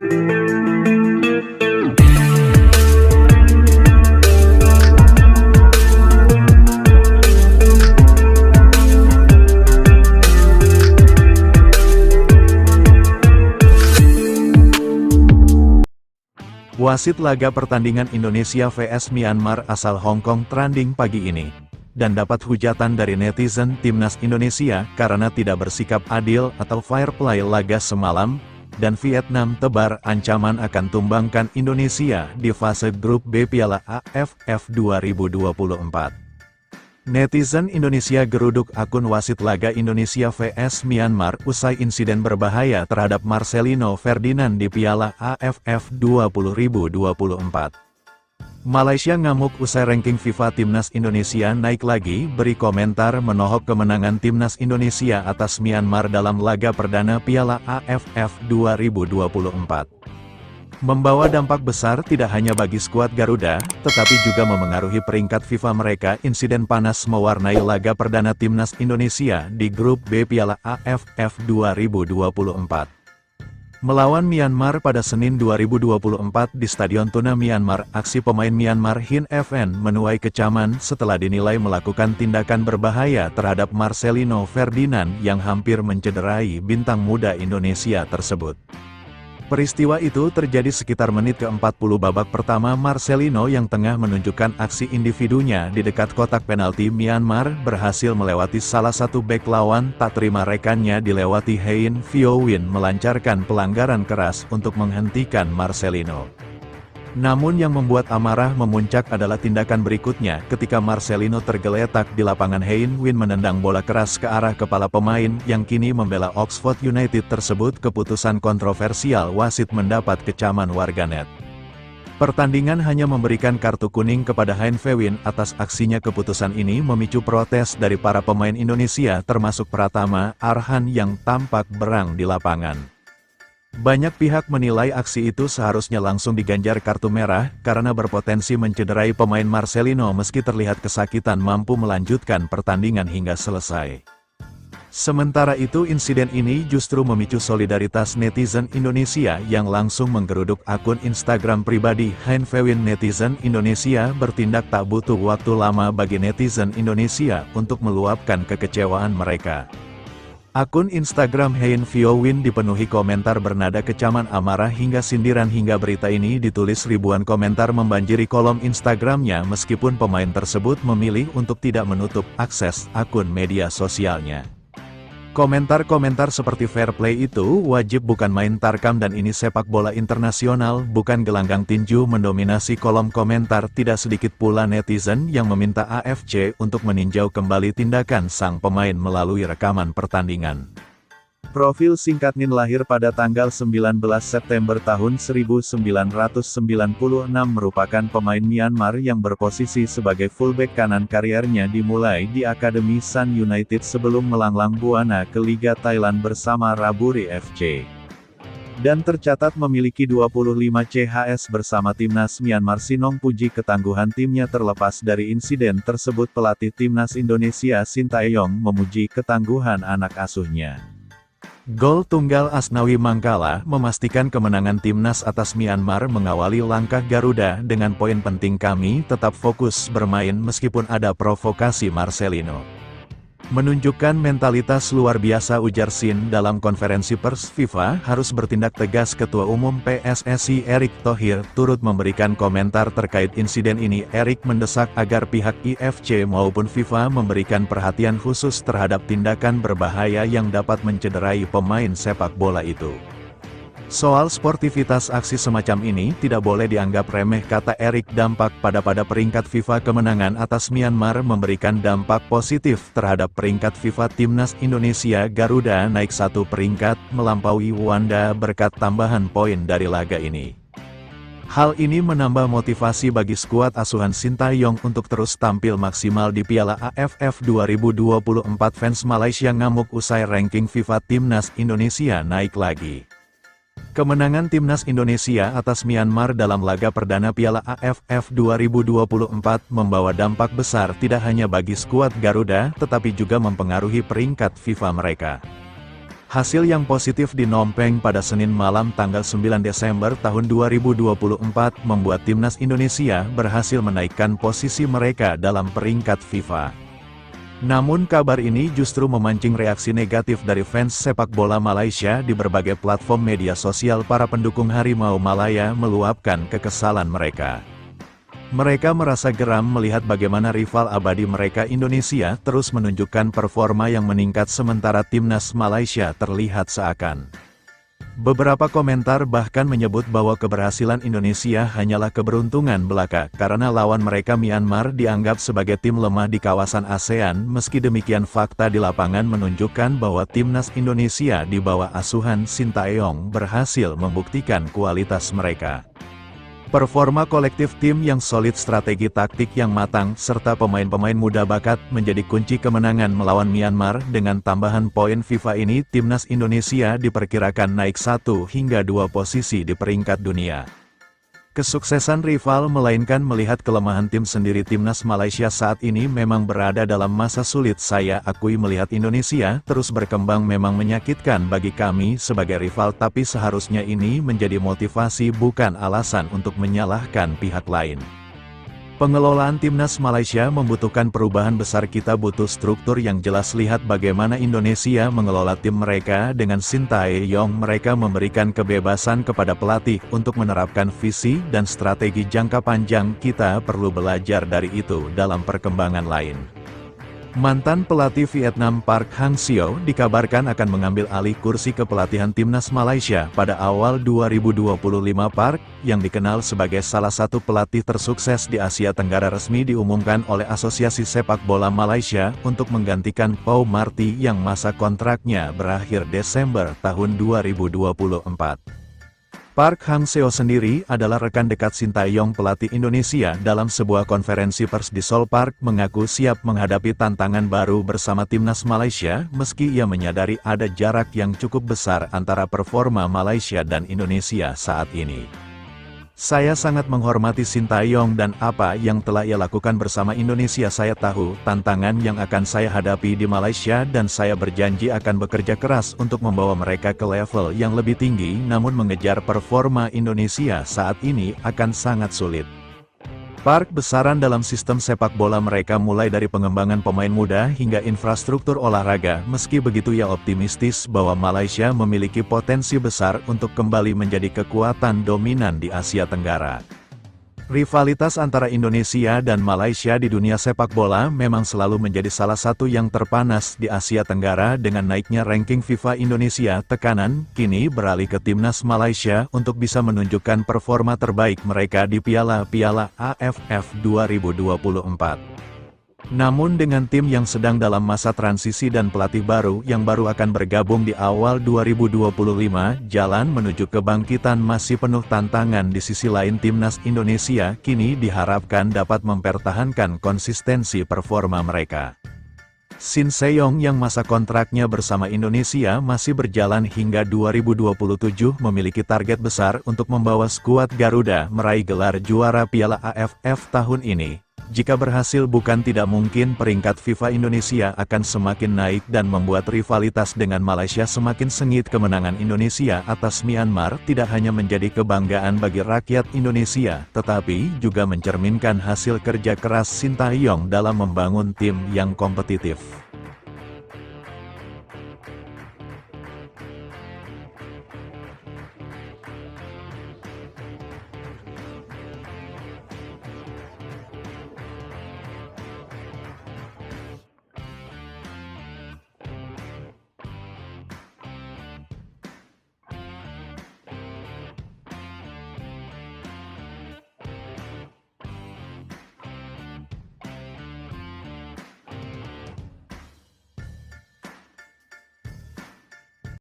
Wasit laga pertandingan Indonesia vs Myanmar asal Hong Kong trending pagi ini, dan dapat hujatan dari netizen timnas Indonesia karena tidak bersikap adil atau fair play laga semalam, dan Vietnam tebar ancaman akan tumbangkan Indonesia di fase grup B Piala AFF 2024. Netizen Indonesia geruduk akun wasit laga Indonesia vs Myanmar usai insiden berbahaya terhadap Marcelino Ferdinand di Piala AFF 2024. Malaysia ngamuk usai ranking FIFA Timnas Indonesia naik lagi, beri komentar menohok kemenangan Timnas Indonesia atas Myanmar dalam laga perdana Piala AFF 2024. Membawa dampak besar tidak hanya bagi skuad Garuda, tetapi juga memengaruhi peringkat FIFA mereka. Insiden panas mewarnai laga perdana Timnas Indonesia di grup B Piala AFF 2024. Melawan Myanmar pada Senin 2024 di Stadion Tuna Myanmar, aksi pemain Myanmar Hin Evan menuai kecaman setelah dinilai melakukan tindakan berbahaya terhadap Marcelino Ferdinand yang hampir mencederai bintang muda Indonesia tersebut. Peristiwa itu terjadi sekitar menit ke-40 babak pertama. Marcelino yang tengah menunjukkan aksi individunya di dekat kotak penalti Myanmar berhasil melewati salah satu bek lawan. Tak terima rekannya dilewati, Hein Pheo Win melancarkan pelanggaran keras untuk menghentikan Marcelino. Namun yang membuat amarah memuncak adalah tindakan berikutnya ketika Marcelino tergeletak di lapangan. Hein Win menendang bola keras ke arah kepala pemain yang kini membela Oxford United tersebut. Keputusan kontroversial wasit mendapat kecaman warganet. Pertandingan hanya memberikan kartu kuning kepada Hein Pheo Win atas aksinya. Keputusan ini memicu protes dari para pemain Indonesia termasuk Pratama Arhan yang tampak berang di lapangan. Banyak pihak menilai aksi itu seharusnya langsung diganjar kartu merah, karena berpotensi mencederai pemain. Marcelino meski terlihat kesakitan mampu melanjutkan pertandingan hingga selesai. Sementara itu insiden ini justru memicu solidaritas netizen Indonesia yang langsung menggeruduk akun Instagram pribadi Hein Pheo Win. Netizen Indonesia bertindak tak butuh waktu lama bagi netizen Indonesia untuk meluapkan kekecewaan mereka. Akun Instagram Hein Pheo Win dipenuhi komentar bernada kecaman, amarah hingga sindiran. Hingga berita ini ditulis, ribuan komentar membanjiri kolom Instagramnya meskipun pemain tersebut memilih untuk tidak menutup akses akun media sosialnya. Komentar-komentar seperti fair play itu wajib bukan main tarkam dan ini sepak bola internasional bukan gelanggang tinju mendominasi kolom komentar. Tidak sedikit pula netizen yang meminta AFC untuk meninjau kembali tindakan sang pemain melalui rekaman pertandingan. Profil singkat Nin lahir pada tanggal 19 September tahun 1996, merupakan pemain Myanmar yang berposisi sebagai fullback kanan. Kariernya dimulai di Akademi Sun United sebelum melanglang buana ke Liga Thailand bersama Raburi FC. Dan tercatat memiliki 25 CHS bersama timnas Myanmar. Sinong puji ketangguhan timnya terlepas dari insiden tersebut. Pelatih timnas Indonesia Sintayong memuji ketangguhan anak asuhnya. Gol tunggal Asnawi Mangkala memastikan kemenangan timnas atas Myanmar. Mengawali langkah Garuda dengan poin penting, kami tetap fokus bermain meskipun ada provokasi. Marcelino menunjukkan mentalitas luar biasa, ujar Sin dalam konferensi pers. FIFA harus bertindak tegas. Ketua Umum PSSI Erick Thohir turut memberikan komentar terkait insiden ini. Erick mendesak agar pihak IFC maupun FIFA memberikan perhatian khusus terhadap tindakan berbahaya yang dapat mencederai pemain sepak bola itu. Soal sportivitas aksi semacam ini tidak boleh dianggap remeh, kata Erick. Dampak pada peringkat FIFA, kemenangan atas Myanmar memberikan dampak positif terhadap peringkat FIFA. Timnas Indonesia Garuda naik 1 peringkat melampaui Rwanda berkat tambahan poin dari laga ini. Hal ini menambah motivasi bagi skuad asuhan Sintayong untuk terus tampil maksimal di Piala AFF 2024. Fans Malaysia ngamuk usai ranking FIFA Timnas Indonesia naik lagi. Kemenangan Timnas Indonesia atas Myanmar dalam laga perdana Piala AFF 2024 membawa dampak besar tidak hanya bagi skuad Garuda, tetapi juga mempengaruhi peringkat FIFA mereka. Hasil yang positif di Phnom Penh pada Senin malam tanggal 9 Desember tahun 2024 membuat timnas Indonesia berhasil menaikkan posisi mereka dalam peringkat FIFA. Namun kabar ini justru memancing reaksi negatif dari fans sepak bola Malaysia di berbagai platform media sosial. Para pendukung Harimau Malaya meluapkan kekesalan mereka. Mereka merasa geram melihat bagaimana rival abadi mereka Indonesia terus menunjukkan performa yang meningkat sementara timnas Malaysia terlihat seakan. Beberapa komentar bahkan menyebut bahwa keberhasilan Indonesia hanyalah keberuntungan belaka karena lawan mereka Myanmar dianggap sebagai tim lemah di kawasan ASEAN. Meski demikian, fakta di lapangan menunjukkan bahwa timnas Indonesia di bawah asuhan Sintayong berhasil membuktikan kualitas mereka. Performa kolektif tim yang solid, strategi taktik yang matang, serta pemain-pemain muda bakat menjadi kunci kemenangan melawan Myanmar. Dengan tambahan poin FIFA ini, timnas Indonesia diperkirakan naik 1 hingga 2 posisi di peringkat dunia. Kesuksesan rival melainkan melihat kelemahan tim sendiri. Timnas Malaysia saat ini memang berada dalam masa sulit. Saya akui melihat Indonesia terus berkembang memang menyakitkan bagi kami sebagai rival, tapi seharusnya ini menjadi motivasi bukan alasan untuk menyalahkan pihak lain. Pengelolaan timnas Malaysia membutuhkan perubahan besar. Kita butuh struktur yang jelas. Lihat bagaimana Indonesia mengelola tim mereka dengan Sintayong. Mereka memberikan kebebasan kepada pelatih untuk menerapkan visi dan strategi jangka panjang. Kita perlu belajar dari itu dalam perkembangan lain. Mantan pelatih Vietnam Park Hang-seo dikabarkan akan mengambil alih kursi kepelatihan timnas Malaysia pada awal 2025. Park, yang dikenal sebagai salah satu pelatih tersukses di Asia Tenggara, resmi diumumkan oleh Asosiasi Sepak Bola Malaysia untuk menggantikan Paul Marty yang masa kontraknya berakhir Desember tahun 2024. Park Hang-seo sendiri adalah rekan dekat Sintayong pelatih Indonesia. Dalam sebuah konferensi pers di Seoul, Park mengaku siap menghadapi tantangan baru bersama timnas Malaysia, meski ia menyadari ada jarak yang cukup besar antara performa Malaysia dan Indonesia saat ini. Saya sangat menghormati Sintayong dan apa yang telah ia lakukan bersama Indonesia. Saya tahu tantangan yang akan saya hadapi di Malaysia dan saya berjanji akan bekerja keras untuk membawa mereka ke level yang lebih tinggi. Namun mengejar performa Indonesia saat ini akan sangat sulit. Park besaran dalam sistem sepak bola mereka mulai dari pengembangan pemain muda hingga infrastruktur olahraga. Meski begitu, ia optimistis bahwa Malaysia memiliki potensi besar untuk kembali menjadi kekuatan dominan di Asia Tenggara. Rivalitas antara Indonesia dan Malaysia di dunia sepak bola memang selalu menjadi salah satu yang terpanas di Asia Tenggara. Dengan naiknya ranking FIFA, Indonesia tekanan kini beralih ke timnas Malaysia untuk bisa menunjukkan performa terbaik mereka di Piala AFF 2024. Namun dengan tim yang sedang dalam masa transisi dan pelatih baru yang baru akan bergabung di awal 2025, jalan menuju kebangkitan masih penuh tantangan. Di sisi lain, timnas Indonesia kini diharapkan dapat mempertahankan konsistensi performa mereka. Sintayong yang masa kontraknya bersama Indonesia masih berjalan hingga 2027 memiliki target besar untuk membawa skuad Garuda meraih gelar juara Piala AFF tahun ini. Jika berhasil, bukan tidak mungkin peringkat FIFA Indonesia akan semakin naik dan membuat rivalitas dengan Malaysia semakin sengit. Kemenangan Indonesia atas Myanmar tidak hanya menjadi kebanggaan bagi rakyat Indonesia, tetapi juga mencerminkan hasil kerja keras Sintayong dalam membangun tim yang kompetitif.